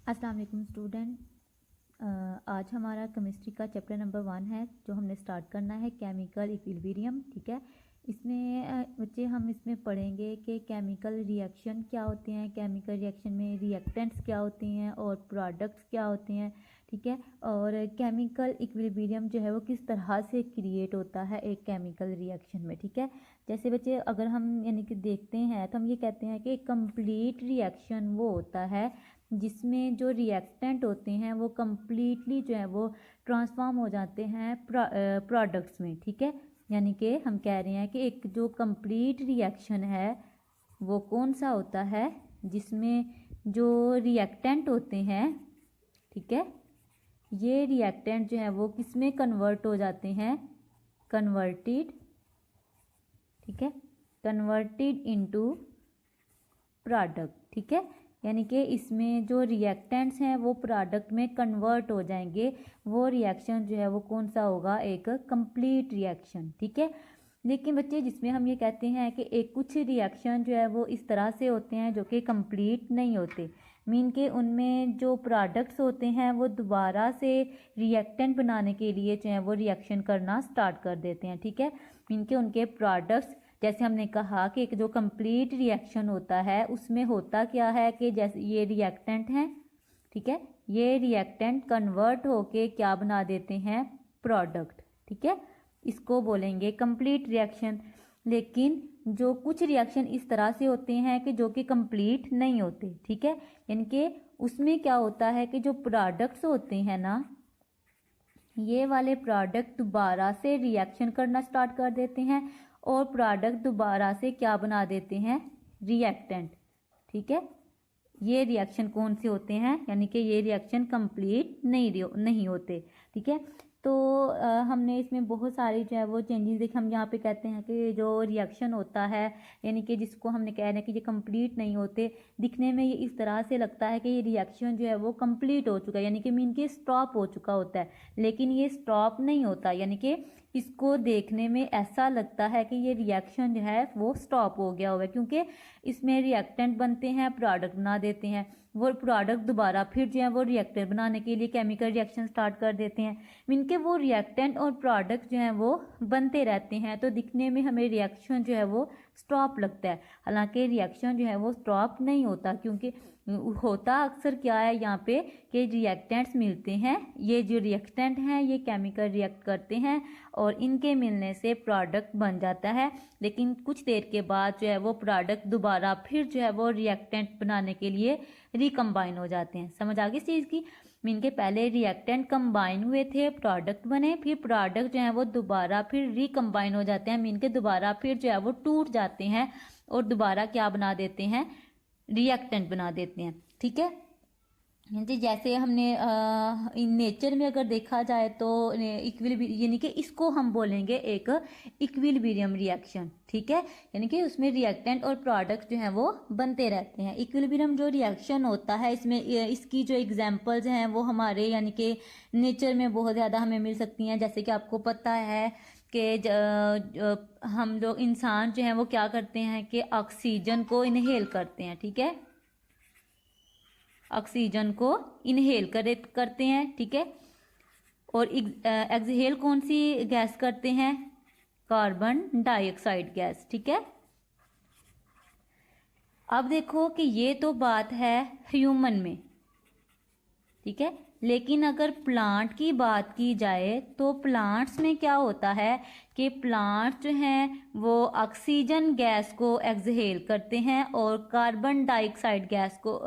अस्सलाम वालेकुम स्टूडेंट। आज हमारा केमिस्ट्री का चैप्टर नंबर 1 है जो हमने स्टार्ट करना है केमिकल इक्विलिब्रियम। ठीक है, इसमें बच्चे हम इसमें पढ़ेंगे कि केमिकल रिएक्शन क्या होते हैं, केमिकल रिएक्शन में रिएक्टेंट्स क्या होते हैं और प्रोडक्ट्स क्या होते हैं। ठीक है, और केमिकल इक्विलिब्रियम जो है वो किस तरह से क्रिएट होता है एक केमिकल रिएक्शन में। ठीक है, जैसे बच्चे अगर हम यानी कि देखते हैं तो हम ये कहते हैं कि कंप्लीट रिएक्शन वो होता है जिसमें जो रिएक्टेंट होते हैं वो कम्प्लीटली जो है वो ट्रांसफॉर्म हो जाते हैं प्रोडक्ट्स में। ठीक है, यानी कि हम कह रहे हैं कि एक जो कंप्लीट रिएक्शन है वो कौन सा होता है जिसमें जो रिएक्टेंट होते हैं, ठीक है, ये रिएक्टेंट जो है वो किस में कन्वर्ट हो जाते हैं, कन्वर्टेड, ठीक है, कन्वर्टेड इनटू प्रोडक्ट। ठीक है, यानी कि इसमें जो रिएक्टेंट्स हैं वो प्रोडक्ट में कन्वर्ट हो जाएंगे। वो रिएक्शन जो है वो कौन सा होगा, एक कंप्लीट रिएक्शन। ठीक है, लेकिन बच्चे जिसमें हम ये कहते हैं कि एक कुछ रिएक्शन जो है वो इस तरह से होते हैं जो कि कंप्लीट नहीं होते, मीन के उनमें जो प्रोडक्ट्स होते हैं वो दोबारा से रिएक्टेंट बनाने के लिए जो है वो रिएक्शन करना स्टार्ट कर देते हैं। ठीक है, मीन के उनके प्रोडक्ट्स, जैसे हमने कहा कि एक जो कंप्लीट रिएक्शन होता है उसमें होता क्या है कि जैसे ये रिएक्टेंट हैं, ठीक है, ये रिएक्टेंट कन्वर्ट होके क्या बना देते हैं, प्रोडक्ट। ठीक है, इसको बोलेंगे कंप्लीट रिएक्शन। लेकिन जो कुछ रिएक्शन इस तरह से होते हैं कि जो कि कंप्लीट नहीं होते। ठीक है, यानी कि उसमें क्या होता है कि जो प्रोडक्ट्स होते हैं ना, ये वाले प्रोडक्ट दोबारा से रिएक्शन करना स्टार्ट कर देते हैं और प्रोडक्ट दोबारा से क्या बना देते हैं, रिएक्टेंट। ठीक है, ये रिएक्शन कौन से होते हैं, यानी कि ये रिएक्शन कंप्लीट नहीं होते। ठीक है, तो हमने इसमें बहुत सारी जो है वो चेंजेस देखे। हम यहाँ पे कहते हैं कि जो रिएक्शन होता है यानी कि जिसको हमने कह रहे हैं कि ये कंप्लीट नहीं होते, दिखने में ये इस तरह से लगता है कि ये रिएक्शन जो है वो कंप्लीट हो चुका है, यानी कि मीन के स्टॉप हो चुका होता है, लेकिन ये स्टॉप नहीं होता। यानी कि इसको देखने में ऐसा लगता है कि ये रिएक्शन जो है वो स्टॉप हो गया हुआ है, क्योंकि इसमें रिएक्टेंट बनते हैं, प्रोडक्ट बना देते हैं, वो प्रोडक्ट दोबारा फिर जो है वो रिएक्टर बनाने के लिए केमिकल रिएक्शन स्टार्ट कर देते हैं। मीन के वो रिएक्टेंट और प्रोडक्ट जो है वो बनते रहते हैं, तो दिखने में हमें रिएक्शन जो है वो स्टॉप लगता है, हालांकि रिएक्शन जो है वो स्टॉप नहीं होता। क्योंकि होता अक्सर क्या है यहाँ पे कि रिएक्टेंट्स मिलते हैं, ये जो रिएक्टेंट हैं ये केमिकल रिएक्ट करते हैं और इनके मिलने से प्रोडक्ट बन जाता है, लेकिन कुछ देर के बाद जो है वो प्रोडक्ट दोबारा फिर जो है वो रिएक्टेंट बनाने के लिए रिकम्बाइन हो जाते हैं। समझ आ गई इस चीज़ की, मीन के पहले रिएक्टेंट कंबाइन हुए थे, प्रोडक्ट बने, फिर प्रोडक्ट जो है वो दोबारा फिर रिकम्बाइन हो जाते हैं, मीन के दोबारा फिर जो है वो टूट जाते हैं और दोबारा क्या बना देते हैं, रिएक्टेंट बना देते हैं। ठीक है, जैसे हमने नेचर में अगर देखा जाए तो इक्विलिब्रियम, यानी कि इसको हम बोलेंगे एक इक्विलिब्रियम रिएक्शन। ठीक है, यानी कि उसमें रिएक्टेंट और प्रोडक्ट जो हैं वो बनते रहते हैं। इक्विलिब्रियम जो रिएक्शन होता है इसमें इसकी जो एग्जांपल्स हैं वो हमारे यानी कि नेचर में बहुत ज़्यादा हमें मिल सकती हैं। जैसे कि आपको पता है कि हम लोग इंसान जो हैं वो क्या करते हैं कि ऑक्सीजन को इनहेल करते हैं। ठीक है, ऑक्सीजन को इनहेल करते हैं। ठीक है, और एक्सहेल कौन सी गैस करते हैं, कार्बन डाइऑक्साइड गैस। ठीक है, अब देखो कि ये तो बात है ह्यूमन में, ठीक है, लेकिन अगर प्लांट की बात की जाए तो प्लांट्स में क्या होता है कि प्लांट्स जो हैं वो ऑक्सीजन गैस को एक्सहेल करते हैं और कार्बन डाइऑक्साइड गैस को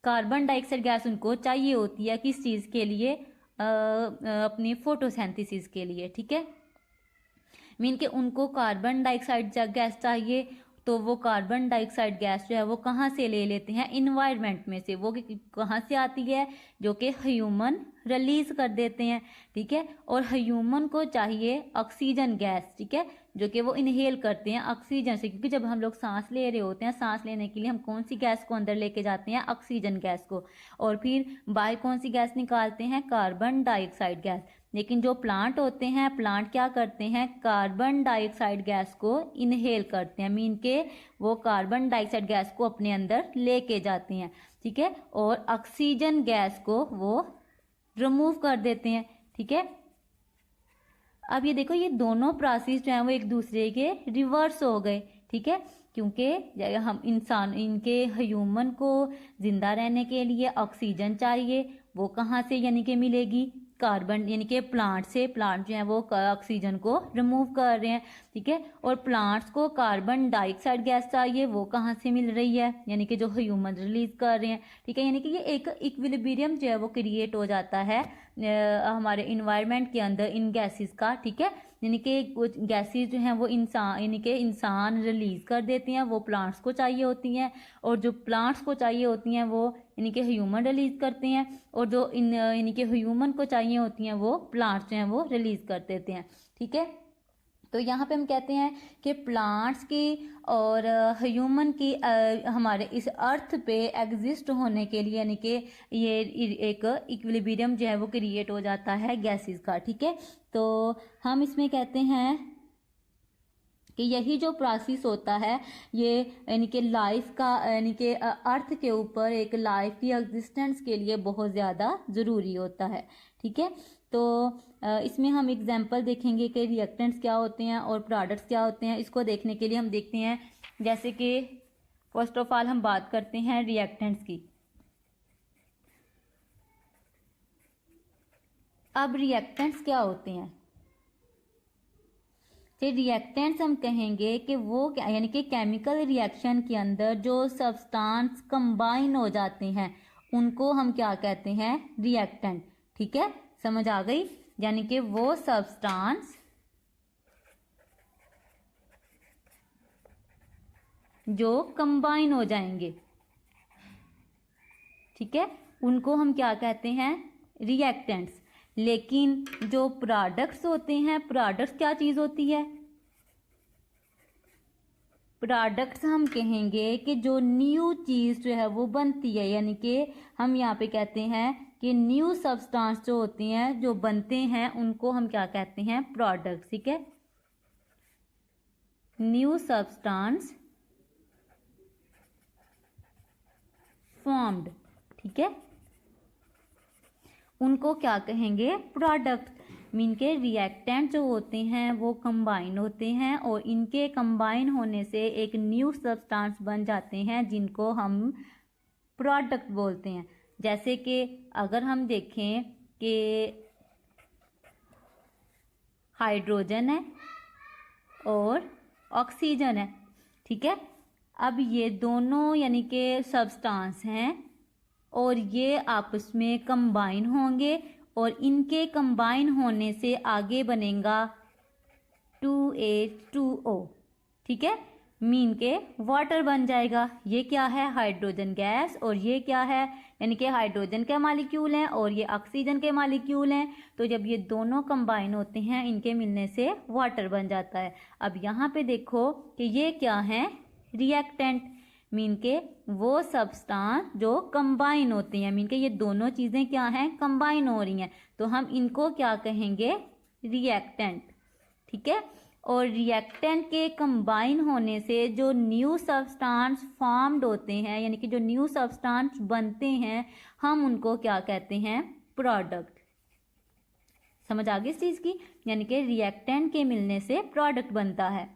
कार्बन डाइऑक्साइड गैस उनको चाहिए होती है किस चीज़ के लिए, अपनी फोटोसिंथेसिस के लिए। ठीक है, मीन के उनको कार्बन डाइऑक्साइड गैस चाहिए, तो वो कार्बन डाइऑक्साइड गैस जो है वो कहाँ से ले लेते हैं, इन्वायरमेंट में से। वो कहाँ से आती है, जो कि ह्यूमन रिलीज कर देते हैं। ठीक है, और ह्यूमन को चाहिए ऑक्सीजन गैस, ठीक है, जो कि वो इनहेल करते हैं ऑक्सीजन से, क्योंकि जब हम लोग सांस ले रहे होते हैं, सांस लेने के लिए हम कौन सी गैस को अंदर लेके जाते हैं, ऑक्सीजन गैस को, और फिर बाहर कौन सी गैस निकालते हैं, कार्बन डाइऑक्साइड गैस। लेकिन जो प्लांट होते हैं, प्लांट क्या करते हैं, कार्बन डाइऑक्साइड गैस को इनहेल करते हैं, मीन के वो कार्बन डाइऑक्साइड गैस को अपने अंदर लेके जाते हैं, ठीक है, और ऑक्सीजन गैस को वो रिमूव कर देते हैं, ठीक है। अब ये देखो, ये दोनों प्रोसेस जो है वो एक दूसरे के रिवर्स हो गए, ठीक है, क्योंकि हम इंसान, इनके ह्यूमन को जिंदा रहने के लिए ऑक्सीजन चाहिए, वो कहाँ से यानी कि मिलेगी, कार्बन यानी कि प्लांट से। प्लांट जो है वो ऑक्सीजन को रिमूव कर रहे हैं, ठीक है, और प्लांट्स को कार्बन डाइऑक्साइड गैस चाहिए, वो कहाँ से मिल रही है, यानी कि जो ह्यूमन रिलीज कर रहे हैं, ठीक है। यानी कि ये एक इक्विलिब्रियम जो है वो क्रिएट हो जाता है हमारे इन्वायरमेंट के अंदर इन गैसेस का, ठीक है। यानी कि कुछ गैसेस जो हैं वो इंसान, यानी कि इंसान रिलीज कर देते हैं, वो प्लांट्स को चाहिए होती हैं, और जो प्लांट्स को चाहिए होती हैं वो यानी कि ह्यूमन रिलीज करते हैं, और जो यानी कि ह्यूमन को चाहिए होती हैं वो प्लांट्स जो हैं वो रिलीज कर देते हैं, ठीक है। तो यहाँ पे हम कहते हैं कि प्लांट्स की और ह्यूमन की हमारे इस अर्थ पे एग्जिस्ट होने के लिए यानी कि ये एक इक्विलिब्रियम जो है वो क्रिएट हो जाता है गैसेस का, ठीक है। तो हम इसमें कहते हैं कि यही जो प्रोसेस होता है ये यानी कि लाइफ का, यानी कि अर्थ के ऊपर एक लाइफ की एग्जिस्टेंस के लिए बहुत ज़्यादा ज़रूरी होता है, ठीक है। तो इसमें हम एग्जांपल देखेंगे कि रिएक्टेंट्स क्या होते हैं और प्रोडक्ट्स क्या होते हैं। इसको देखने के लिए हम देखते हैं, जैसे कि फर्स्ट ऑफ ऑल हम बात करते हैं रिएक्टेंट्स की। अब रिएक्टेंट्स क्या होते हैं, तो रिएक्टेंट्स हम कहेंगे कि वो क्या, यानी कि केमिकल रिएक्शन के अंदर जो सब्सटेंस कंबाइन हो जाते हैं उनको हम क्या कहते हैं, रिएक्टेंट, ठीक है, समझ आ गई। यानी कि वो सब्सटेंस जो कंबाइन हो जाएंगे, ठीक है, उनको हम क्या कहते हैं, रिएक्टेंट्स। लेकिन जो प्रोडक्ट्स होते हैं, प्रोडक्ट्स क्या चीज होती है, प्रोडक्ट्स हम कहेंगे कि जो न्यू चीज जो है वो बनती है, यानी कि हम यहाँ पे कहते हैं कि न्यू सब्सटेंस जो होती हैं, जो बनते हैं, उनको हम क्या कहते हैं, प्रोडक्ट्स, ठीक है। न्यू सब्सटेंस फॉर्म्ड, ठीक है, उनको क्या कहेंगे, प्रोडक्ट। मीन के रिएक्टेंट जो होते हैं वो कंबाइन होते हैं और इनके कंबाइन होने से एक न्यू सब्सटेंस बन जाते हैं जिनको हम प्रोडक्ट बोलते हैं। जैसे कि अगर हम देखें कि हाइड्रोजन है और ऑक्सीजन है, ठीक है। अब ये दोनों यानी कि सब्सटेंस हैं और ये आपस में कंबाइन होंगे और इनके कंबाइन होने से आगे बनेगा 2H2O, ठीक है, मीन के वाटर बन जाएगा। ये क्या है, हाइड्रोजन गैस, और ये क्या है, यानी कि हाइड्रोजन के मॉलिक्यूल हैं और ये ऑक्सीजन के मॉलिक्यूल हैं। तो जब ये दोनों कंबाइन होते हैं, इनके मिलने से वाटर बन जाता है। अब यहाँ पे देखो कि ये क्या है, रिएक्टेंट, मीन के वो सब्सटेंस जो कंबाइन होती हैं, मीन के ये दोनों चीजें क्या हैं, कंबाइन हो रही हैं, तो हम इनको क्या कहेंगे, रिएक्टेंट, ठीक है। और रिएक्टेंट के कंबाइन होने से जो न्यू सब्सटेंस फॉर्म्ड होते हैं, यानी कि जो न्यू सब्सटेंस बनते हैं, हम उनको क्या कहते हैं, प्रोडक्ट। समझ आ गई इस चीज की, यानी कि रिएक्टेंट के मिलने से प्रोडक्ट बनता है।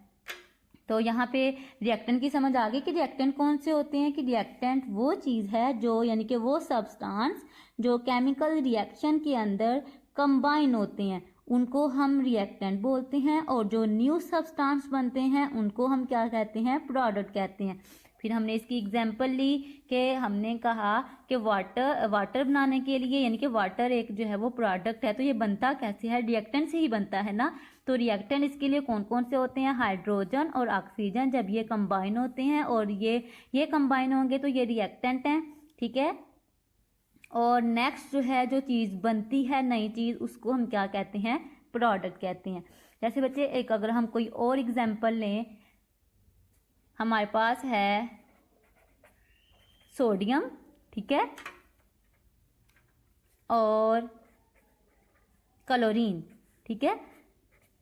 तो यहाँ पे रिएक्टेंट की समझ आ गई कि रिएक्टेंट कौन से होते हैं, कि रिएक्टेंट वो चीज़ है जो, यानी कि वो सब्सटेंस जो केमिकल रिएक्शन के अंदर कंबाइन होते हैं, उनको हम रिएक्टेंट बोलते हैं, और जो न्यू सब्सटेंस बनते हैं उनको हम क्या कहते हैं, प्रोडक्ट कहते हैं। फिर हमने इसकी एग्जांपल ली कि हमने कहा कि वाटर बनाने के लिए, यानी कि वाटर एक जो है वो प्रोडक्ट है, तो ये बनता कैसे है, रिएक्टेंट से ही बनता है ना। तो रिएक्टेंट इसके लिए कौन कौन से होते हैं, हाइड्रोजन और ऑक्सीजन, जब ये कंबाइन होते हैं और ये कंबाइन होंगे तो ये रिएक्टेंट हैं, ठीक है। और नेक्स्ट जो है, जो चीज़ बनती है नई चीज़, उसको हम क्या कहते हैं, प्रोडक्ट कहते हैं। जैसे बच्चे एक अगर हम कोई और एग्जांपल लें, हमारे पास है सोडियम, ठीक है, और क्लोरीन। ठीक है,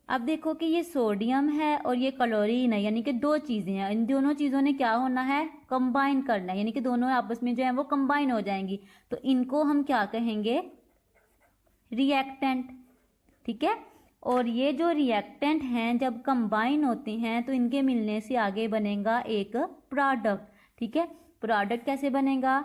अब देखो कि ये सोडियम है और ये क्लोरीन है, यानी कि दो चीज़ें हैं। इन दोनों चीज़ों ने क्या होना है, कंबाइन करना है, यानी कि दोनों आपस में जो है वो कंबाइन हो जाएंगी। तो इनको हम क्या कहेंगे, रिएक्टेंट। ठीक है, और ये जो रिएक्टेंट हैं जब कंबाइन होते हैं तो इनके मिलने से आगे बनेगा एक प्रोडक्ट। ठीक है, प्रोडक्ट कैसे बनेगा,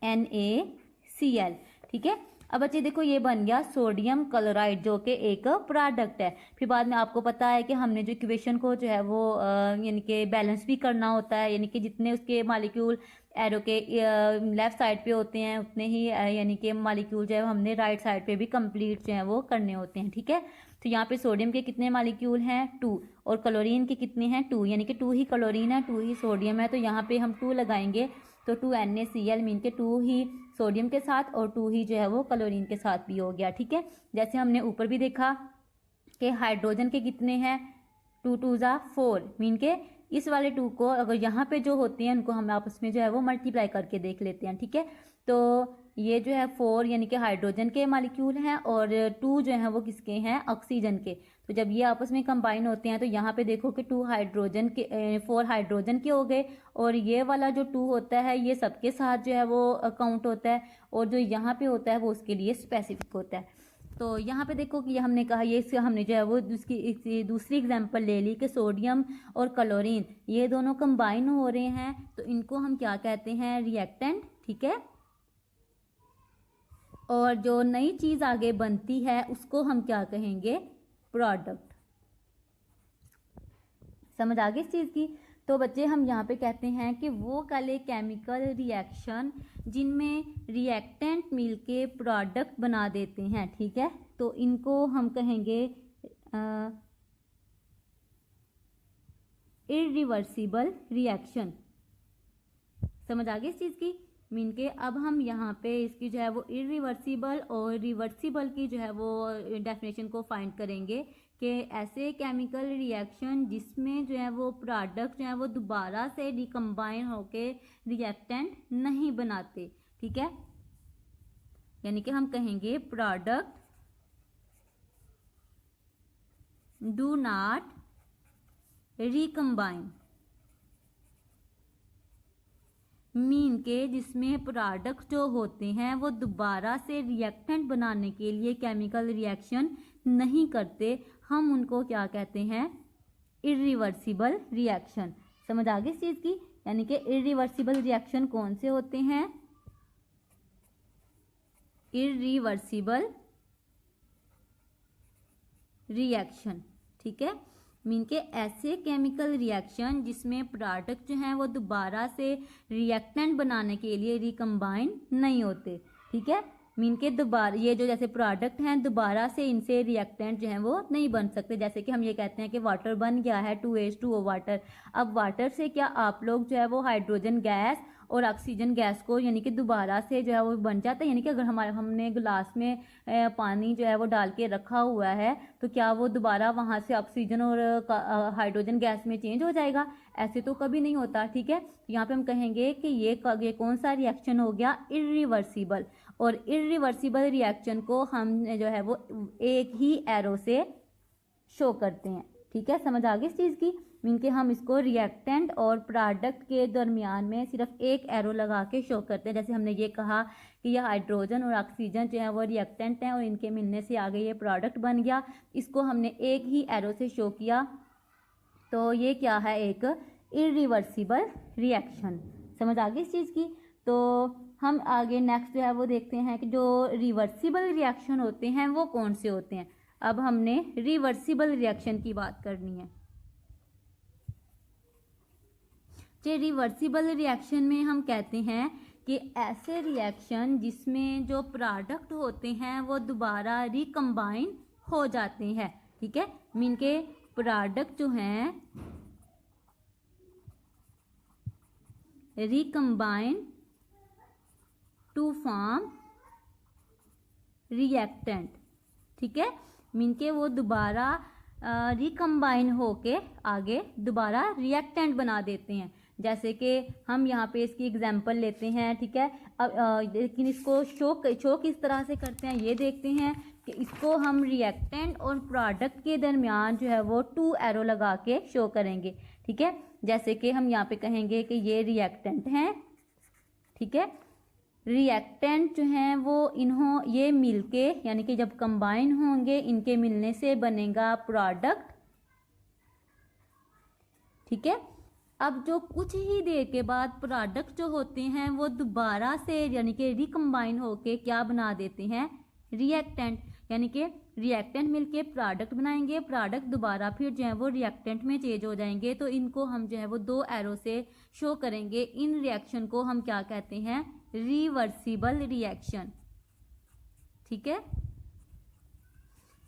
NaCl। ठीक है, अब बच्चे देखो ये बन गया सोडियम क्लोराइड जो कि एक प्रोडक्ट है। फिर बाद में आपको पता है कि हमने जो इक्वेशन को जो है वो यानी कि बैलेंस भी करना होता है, यानी कि जितने उसके मॉलिक्यूल एरो के लेफ्ट साइड पे होते हैं उतने ही यानी कि मॉलिक्यूल जो है हमने राइट साइड पे भी कंप्लीट जो है वो करने होते हैं। ठीक है, तो यहाँ पे सोडियम के कितने मॉलिक्यूल हैं, 2, और क्लोरीन के कितने हैं, 2, यानी कि 2 ही क्लोरीन है 2 ही सोडियम है। तो यहाँ पे हम 2 लगाएंगे तो 2NaCl मीन के 2 ही सोडियम के साथ और 2 ही जो है वो क्लोरीन के साथ भी हो गया। ठीक है, जैसे हमने ऊपर भी देखा कि हाइड्रोजन के कितने हैं, 2 2 जा 4 मीन के इस वाले 2 को अगर यहाँ पे जो होते हैं उनको हम आपस में जो है वो मल्टीप्लाई करके देख लेते हैं। ठीक है, तो ये जो है 4 यानी कि हाइड्रोजन के मॉलिक्यूल हैं और 2 जो है वो किसके हैं, ऑक्सीजन के। तो जब ये आपस में कंबाइन होते हैं तो यहाँ पे देखो कि 2 हाइड्रोजन के 4 हाइड्रोजन के हो गए, और ये वाला जो 2 होता है ये सबके साथ जो है वो काउंट होता है, और जो यहाँ पे होता है वो उसके लिए स्पेसिफिक होता है। तो यहाँ पे देखो कि हमने कहा ये इससे हमने जो है वो उसकी दूसरी एग्जांपल ले ली कि सोडियम और क्लोरीन ये दोनों कंबाइन हो रहे हैं, तो इनको हम क्या कहते हैं, रिएक्टेंट। ठीक है, और जो नई चीज आगे बनती है उसको हम क्या कहेंगे, प्रोडक्ट। समझ आ गई इस चीज की। तो बच्चे हम यहाँ पे कहते हैं कि वो वाले केमिकल रिएक्शन जिनमें रिएक्टेंट मिलके प्रोडक्ट बना देते हैं। ठीक है, तो इनको हम कहेंगे इरिवर्सिबल रिएक्शन। समझ आ गई इस चीज की, मीन के अब हम यहाँ पे इसकी जो है वो इरिवर्सिबल और रिवर्सिबल की जो है वो डेफिनेशन को फाइंड करेंगे कि ऐसे केमिकल रिएक्शन जिसमें जो है वो प्रोडक्ट जो है वो दोबारा से रिकम्बाइन होके रिएक्टेंट नहीं बनाते। ठीक है, यानी कि हम कहेंगे product do not recombine, mean के जिसमें प्रोडक्ट जो होते हैं वो दोबारा से रिएक्टेंट बनाने के लिए केमिकल रिएक्शन नहीं करते, हम उनको क्या कहते हैं, इरिवर्सिबल रिएक्शन। समझ आ गई इस चीज की, यानी कि इरिवर्सिबल रिएक्शन कौन से होते हैं, इरिवर्सिबल रिएक्शन। ठीक है, मीन के ऐसे केमिकल रिएक्शन जिसमें प्रोडक्ट जो हैं वो दोबारा से रिएक्टेंट बनाने के लिए रिकम्बाइन नहीं होते। ठीक है, मीन के दोबारा ये जो जैसे प्रोडक्ट हैं दोबारा से इनसे रिएक्टेंट जो हैं वो नहीं बन सकते। जैसे कि हम ये कहते हैं कि वाटर बन गया है 2H2O वाटर, अब वाटर से क्या आप लोग जो है वो हाइड्रोजन गैस और ऑक्सीजन गैस को यानी कि दोबारा से जो है वो बन जाता है, यानी कि अगर हमने गिलास में पानी जो है वो डाल के रखा हुआ है तो क्या वो दोबारा वहाँ से ऑक्सीजन और हाइड्रोजन गैस में चेंज हो जाएगा, ऐसे तो कभी नहीं होता। ठीक है, यहाँ पे हम कहेंगे कि ये कौन सा रिएक्शन हो गया, इरिवर्सिबल। और इरिवर्सिबल रिएक्शन को हम जो है वो एक ही एरो से शो करते हैं। ठीक है, समझ आ गई इस चीज़ की, मीन के हम इसको रिएक्टेंट और प्रोडक्ट के दरमियान में सिर्फ एक एरो लगा के शो करते हैं। जैसे हमने ये कहा कि ये हाइड्रोजन और ऑक्सीजन जो है वो रिएक्टेंट हैं और इनके मिलने से आगे ये प्रोडक्ट बन गया, इसको हमने एक ही एरो से शो किया, तो ये क्या है, एक इरिवर्सिबल रिएक्शन। समझ आ गई इस चीज़ की। तो हम आगे नेक्स्ट जो है वो देखते हैं कि जो रिवर्सिबल रिएक्शन होते हैं वो कौन से होते हैं। अब हमने रिवर्सिबल रिएक्शन की बात करनी है। रिवर्सिबल रिएक्शन में हम कहते हैं कि ऐसे रिएक्शन जिसमें जो प्रोडक्ट होते हैं वो दोबारा रिकम्बाइन हो जाते हैं। ठीक है, मीन के प्रोडक्ट जो हैं रिकम्बाइन टू फॉर्म रिएक्टेंट। ठीक है, मीन के वो दोबारा रिकम्बाइन होके आगे दोबारा रिएक्टेंट बना देते हैं। जैसे कि हम यहाँ पे इसकी एग्जांपल लेते हैं, ठीक है। अब लेकिन इसको शो किस तरह से करते हैं ये देखते हैं कि इसको हम रिएक्टेंट और प्रोडक्ट के दरमियान जो है वो 2 एरो लगा के शो करेंगे, ठीक है। जैसे कि हम यहाँ पे कहेंगे कि ये रिएक्टेंट हैं, ठीक है। रिएक्टेंट जो हैं वो ये मिलके यानी कि जब कंबाइन होंगे इनके मिलने से बनेगा प्रोडक्ट, ठीक है। अब जो कुछ ही देर के बाद प्रोडक्ट जो होते हैं वो दोबारा से यानी कि रिकम्बाइन होके क्या बना देते हैं, रिएक्टेंट। यानी कि रिएक्टेंट मिलके प्रोडक्ट बनाएंगे, प्रोडक्ट दोबारा फिर जो है वो रिएक्टेंट में चेंज हो जाएंगे। तो इनको हम जो है वो 2 एरो से शो करेंगे। इन रिएक्शन को हम क्या कहते हैं, रिवर्सिबल रिएक्शन, ठीक है।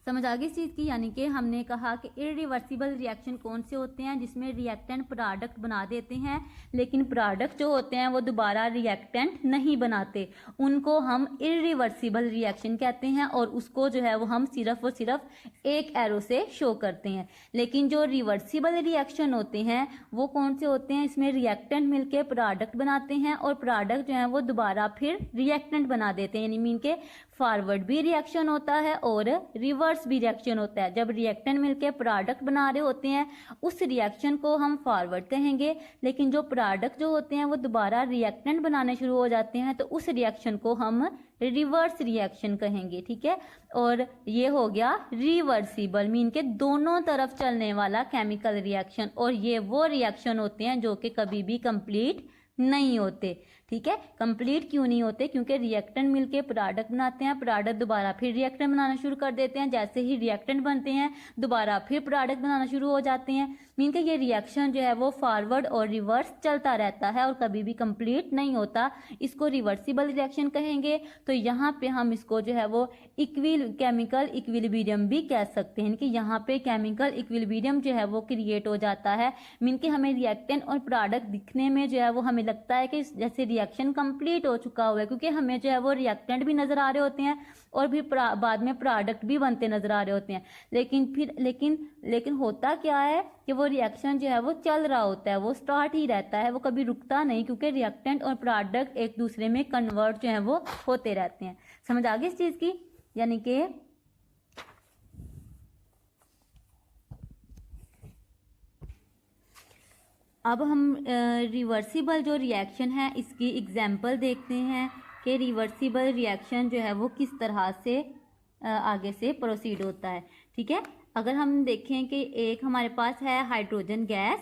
समझ आ गई इस चीज़ की। यानी कि हमने कहा कि इरिवर्सिबल रिएक्शन कौन से होते हैं, जिसमें रिएक्टेंट प्रोडक्ट बना देते हैं लेकिन प्रोडक्ट जो होते हैं वो दोबारा रिएक्टेंट नहीं बनाते, उनको हम इरिवर्सिबल रिएक्शन कहते हैं। और उसको जो है वो हम सिर्फ और सिर्फ 1 एरो से शो करते हैं। लेकिन जो रिवर्सिबल रिएक्शन होते हैं वो कौन से होते हैं, इसमें रिएक्टेंट मिलके प्रोडक्ट बनाते हैं और प्रोडक्ट जो है वो दोबारा फिर रिएक्टेंट बना देते हैं। यानी मीन के फॉरवर्ड भी रिएक्शन होता है और रिवर्स भी रिएक्शन होता है। जब रिएक्टेंट मिलके प्रोडक्ट बना रहे होते हैं उस रिएक्शन को हम फॉरवर्ड कहेंगे, लेकिन जो प्रोडक्ट जो होते हैं वो दोबारा रिएक्टेंट बनाने शुरू हो जाते हैं तो उस रिएक्शन को हम रिवर्स रिएक्शन कहेंगे, ठीक है। और ये हो गया रिवर्सिबल, मीन के दोनों तरफ चलने वाला केमिकल रिएक्शन। और ये वो रिएक्शन होते हैं जो कि कभी भी कंप्लीट नहीं होते, ठीक है। कंप्लीट क्यों नहीं होते, क्योंकि रिएक्टेंट मिलके प्रोडक्ट बनाते हैं, प्रोडक्ट दोबारा फिर रिएक्टेंट बनाना शुरू कर देते हैं। जैसे ही रिएक्टेंट बनते हैं दोबारा फिर प्रोडक्ट बनाना शुरू हो जाते हैं। मीन के ये रिएक्शन जो है वो फॉरवर्ड और रिवर्स चलता रहता है और कभी भी कंप्लीट नहीं होता। इसको रिवर्सिबल रिएक्शन कहेंगे। तो यहाँ पे हम इसको जो है वो केमिकल इक्विलिब्रियम भी कह सकते हैं कि यहाँ पे केमिकल इक्विलिब्रियम जो है वो क्रिएट हो जाता है। मीन के हमें रिएक्टेंट और प्रोडक्ट दिखने में जो है वो हमें लगता है कि जैसे रिएक्शन कंप्लीट हो चुका हुआ है, क्योंकि हमें जो है वो रिएक्टेंट भी नजर आ रहे होते हैं और फिर बाद में प्रोडक्ट भी बनते नजर आ रहे होते हैं। लेकिन होता क्या है कि वो रिएक्शन जो है वो चल रहा होता है, वो स्टार्ट ही रहता है, वो कभी रुकता नहीं, क्योंकि रिएक्टेंट और प्रोडक्ट एक दूसरे में कन्वर्ट जो है वो होते रहते हैं। समझ आ गई इस चीज की। यानी कि अब हम रिवर्सिबल जो रिएक्शन है इसकी एग्जाम्पल देखते हैं कि रिवर्सिबल रिएक्शन जो है वो किस तरह से आगे से प्रोसीड होता है, ठीक है। अगर हम देखें कि एक हमारे पास है हाइड्रोजन गैस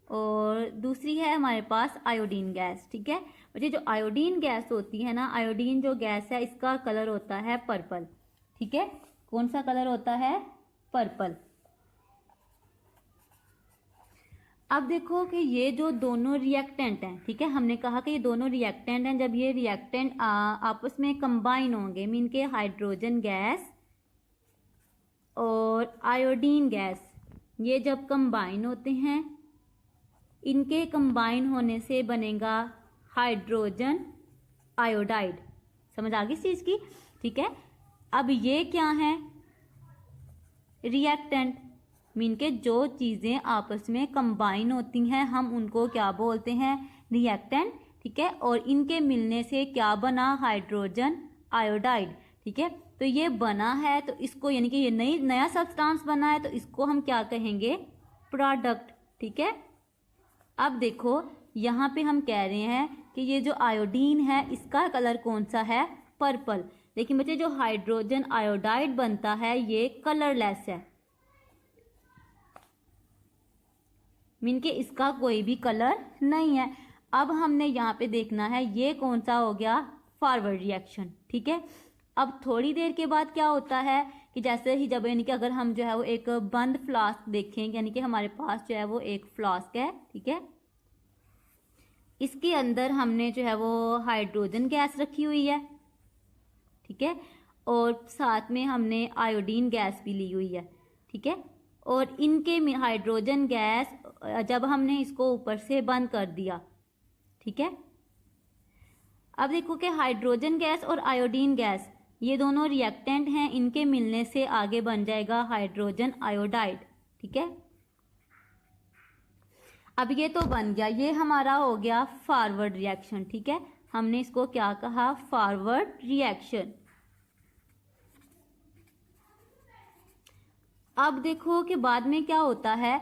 और दूसरी है हमारे पास आयोडीन गैस, ठीक है। बच्चे जो आयोडीन गैस होती है ना, आयोडीन जो गैस है इसका कलर होता है पर्पल, ठीक है। कौन सा कलर होता है, पर्पल। अब देखो कि ये जो दोनों रिएक्टेंट हैं, ठीक है, हमने कहा कि ये दोनों रिएक्टेंट हैं। जब ये रिएक्टेंट आपस में कंबाइन होंगे, मीन के हाइड्रोजन गैस और आयोडीन गैस, ये जब कंबाइन होते हैं इनके कंबाइन होने से बनेगा हाइड्रोजन आयोडाइड। समझ आ गई इस चीज की, ठीक है। अब ये क्या है, रिएक्टेंट, मीन के जो चीजें आपस में कंबाइन होती हैं हम उनको क्या बोलते हैं, रिएक्टेंट, ठीक है। और इनके मिलने से क्या बना, हाइड्रोजन आयोडाइड, ठीक है। तो ये बना है तो इसको यानी कि ये नया सब्सटेंस बना है तो इसको हम क्या कहेंगे, प्रोडक्ट, ठीक है। अब देखो यहाँ पे हम कह रहे हैं कि ये जो आयोडीन है इसका कलर कौन सा है, पर्पल। लेकिन बच्चे जो हाइड्रोजन आयोडाइड बनता है ये कलरलेस है, मीन के इसका कोई भी कलर नहीं है। अब हमने यहाँ पे देखना है ये कौन सा हो गया, फॉरवर्ड रिएक्शन, ठीक है। अब थोड़ी देर के बाद क्या होता है कि जैसे ही जब यानी कि अगर हम जो है वो एक बंद फ्लास्क देखें, यानी कि हमारे पास जो है वो एक फ्लास्क है, ठीक है। इसके अंदर हमने जो है वो हाइड्रोजन गैस रखी हुई है, ठीक है, और साथ में हमने आयोडीन गैस भी ली हुई है, ठीक है। और इनके हाइड्रोजन गैस जब हमने इसको ऊपर से बंद कर दिया, ठीक है। अब देखो कि हाइड्रोजन गैस और आयोडीन गैस ये दोनों रिएक्टेंट हैं, इनके मिलने से आगे बन जाएगा हाइड्रोजन आयोडाइड, ठीक है। अब ये तो बन गया, ये हमारा हो गया फॉरवर्ड रिएक्शन। ठीक है, हमने इसको क्या कहा, फॉरवर्ड रिएक्शन। अब देखो कि बाद में क्या होता है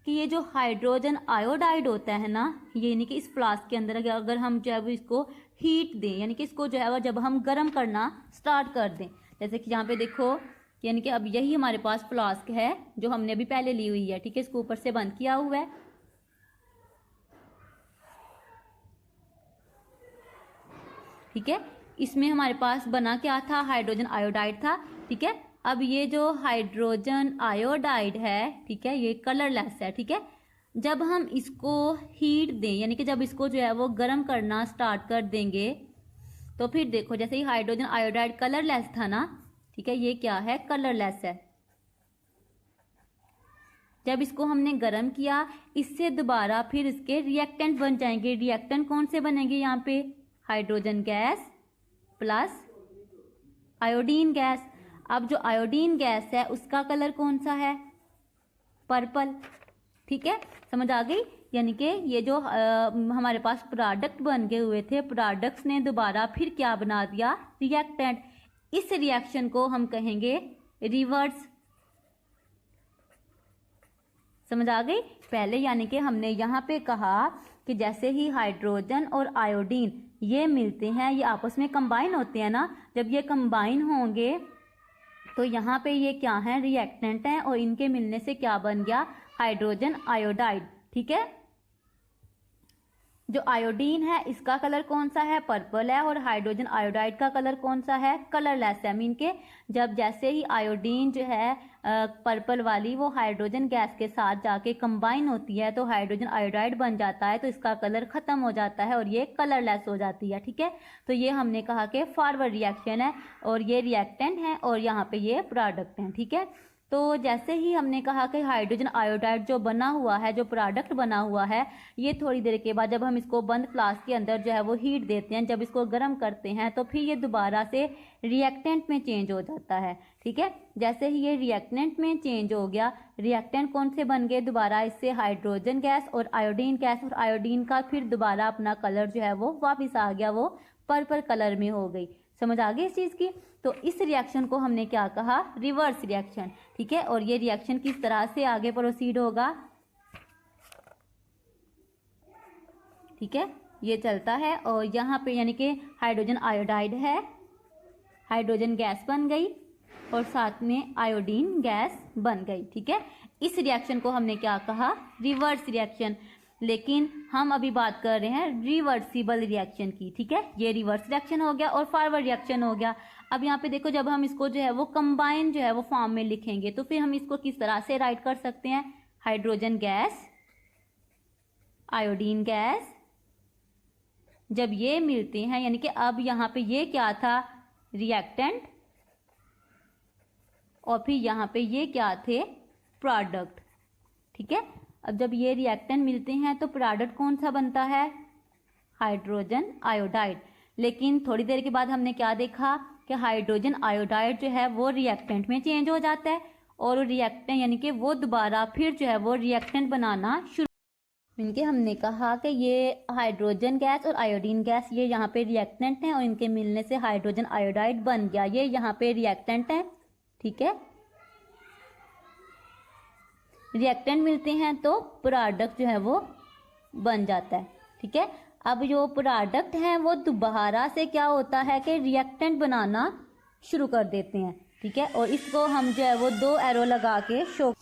कि ये जो हाइड्रोजन आयोडाइड होता है ना, ये यानी कि इस फ्लास्क के अंदर अगर हम जो है वो इसको हीट दें, यानी कि इसको जो है वो जब हम गर्म करना स्टार्ट कर दें, जैसे कि यहाँ पे देखो, यानी कि अब यही हमारे पास फ्लास्क है जो हमने अभी पहले ली हुई है। ठीक है, इसको ऊपर से बंद किया हुआ है। ठीक है, इसमें हमारे पास बना क्या था, हाइड्रोजन आयोडाइड था। ठीक है, अब ये जो हाइड्रोजन आयोडाइड है, ठीक है, ये कलरलेस है। ठीक है, जब हम इसको हीट दें, यानी कि जब इसको जो है वो गर्म करना स्टार्ट कर देंगे, तो फिर देखो जैसे ही हाइड्रोजन आयोडाइड कलरलेस था ना, ठीक है, ये क्या है, कलरलेस है। जब इसको हमने गर्म किया, इससे दोबारा फिर इसके रिएक्टेंट बन जाएंगे। रिएक्टेंट कौन से बनेंगे, यहाँ पे hydrogen gas plus iodine gas. अब जो आयोडीन गैस है उसका कलर कौन सा है, पर्पल। ठीक है, समझ आ गई। यानी कि ये जो हमारे पास प्रोडक्ट बन गए हुए थे, प्रोडक्ट्स ने दोबारा फिर क्या बना दिया, रिएक्टेंट। इस रिएक्शन को हम कहेंगे रिवर्स। समझ आ गई। पहले यानी कि हमने यहाँ पे कहा कि जैसे ही हाइड्रोजन और आयोडीन ये मिलते हैं, ये आपस में कंबाइन होते हैं ना, जब ये कंबाइन होंगे तो यहाँ पे ये क्या है, रिएक्टेंट हैं, और इनके मिलने से क्या बन गया, हाइड्रोजन आयोडाइड। ठीक है, जो आयोडीन है इसका कलर कौन सा है, पर्पल है, और हाइड्रोजन आयोडाइड का कलर कौन सा है, कलरलेस है। मीन के जब जैसे ही आयोडीन जो है पर्पल वाली वो हाइड्रोजन गैस के साथ जाके कंबाइन होती है तो हाइड्रोजन आयोडाइड बन जाता है, तो इसका कलर खत्म हो जाता है और ये कलरलेस हो जाती है। ठीक है, तो ये हमने कहा कि फॉरवर्ड रिएक्शन है, और ये रिएक्टेंट है और यहाँ पे ये प्रोडक्ट है। ठीक है, तो जैसे ही हमने कहा कि हाइड्रोजन आयोडाइड जो बना हुआ है, जो प्रोडक्ट बना हुआ है, ये थोड़ी देर के बाद जब हम इसको बंद फ्लास्क के अंदर जो है वो हीट देते हैं, जब इसको गर्म करते हैं, तो फिर ये दोबारा से रिएक्टेंट में चेंज हो जाता है। ठीक है, जैसे ही ये रिएक्टेंट में चेंज हो गया, रिएक्टेंट कौन से बन गए, दोबारा इससे हाइड्रोजन गैस और आयोडीन गैस, और आयोडीन का फिर दोबारा अपना कलर जो है वो वापिस आ गया, वो पर्पल कलर में हो गई। समझ आ गई इस चीज की। तो इस रिएक्शन को हमने क्या कहा, रिवर्स रिएक्शन। ठीक है, और ये रिएक्शन किस तरह से आगे प्रोसीड होगा, ठीक है, ये चलता है, और यहाँ पे यानी कि हाइड्रोजन आयोडाइड है, हाइड्रोजन गैस बन गई और साथ में आयोडीन गैस बन गई। ठीक है, इस रिएक्शन को हमने क्या कहा, रिवर्स रिएक्शन। लेकिन हम अभी बात कर रहे हैं रिवर्सिबल रिएक्शन की। ठीक है, ये रिवर्स रिएक्शन हो गया और फॉरवर्ड रिएक्शन हो गया। अब यहाँ पे देखो, जब हम इसको जो है वो कंबाइन जो है वो फॉर्म में लिखेंगे, तो फिर हम इसको किस तरह से राइट कर सकते हैं, हाइड्रोजन गैस, आयोडीन गैस, जब ये मिलते हैं, यानी कि अब यहाँ पे ये क्या था, रिएक्टेंट, और फिर यहाँ पे ये क्या थे, प्रोडक्ट। ठीक है, अब जब ये रिएक्टेंट मिलते हैं तो प्रोडक्ट कौन सा बनता है, हाइड्रोजन आयोडाइड। लेकिन थोड़ी देर के बाद हमने क्या देखा कि हाइड्रोजन आयोडाइड जो है वो रिएक्टेंट में चेंज हो जाता है, और रिएक्टेंट यानी कि वो दोबारा फिर जो है वो रिएक्टेंट बनाना शुरू। इनके हमने कहा कि ये हाइड्रोजन गैस और आयोडीन गैस ये यहाँ पे रिएक्टेंट हैं, और इनके मिलने से हाइड्रोजन आयोडाइड बन गया, ये यहाँ पे रिएक्टेंट है। ठीक है, रिएक्टेंट मिलते हैं तो प्रोडक्ट जो है वो बन जाता है। ठीक है, अब जो प्रोडक्ट हैं वो दोबारा से क्या होता है कि रिएक्टेंट बनाना शुरू कर देते हैं। ठीक है, और इसको हम जो है वो 2 एरो लगा के शो,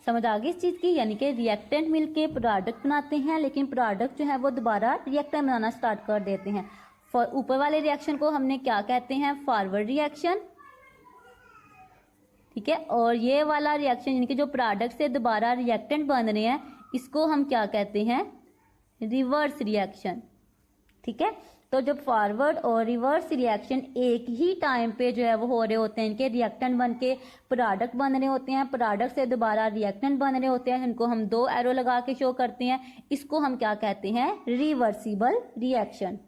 समझ आ गई इस चीज़ की। यानी कि रिएक्टेंट मिलके प्रोडक्ट बनाते हैं, लेकिन प्रोडक्ट जो है वो दोबारा रिएक्टेंट बनाना स्टार्ट कर देते हैं। ऊपर वाले रिएक्शन को हमने क्या कहते हैं, फॉरवर्ड रिएक्शन। ठीक है, और ये वाला रिएक्शन यानी कि जो प्रोडक्ट से दोबारा रिएक्टेंट बन रहे हैं, इसको हम क्या कहते हैं, रिवर्स रिएक्शन। ठीक है, तो जब फॉरवर्ड और रिवर्स रिएक्शन एक ही टाइम पे जो है वो हो रहे होते हैं, इनके रिएक्टेंट बन के प्रोडक्ट बन रहे होते हैं, प्रोडक्ट से दोबारा रिएक्टेंट बन रहे होते हैं, इनको हम 2 एरो लगा के शो करते हैं, इसको हम क्या कहते हैं, रिवर्सिबल रिएक्शन।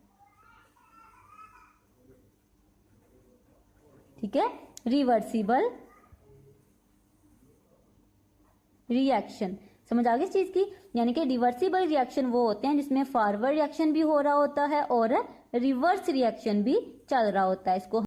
ठीक है, रिवर्सिबल रिएक्शन। समझ आ गई इस चीज की। यानी कि रिवर्सिबल रिएक्शन वो होते हैं जिसमें फॉरवर्ड रिएक्शन भी हो रहा होता है और रिवर्स रिएक्शन भी चल रहा होता है, इसको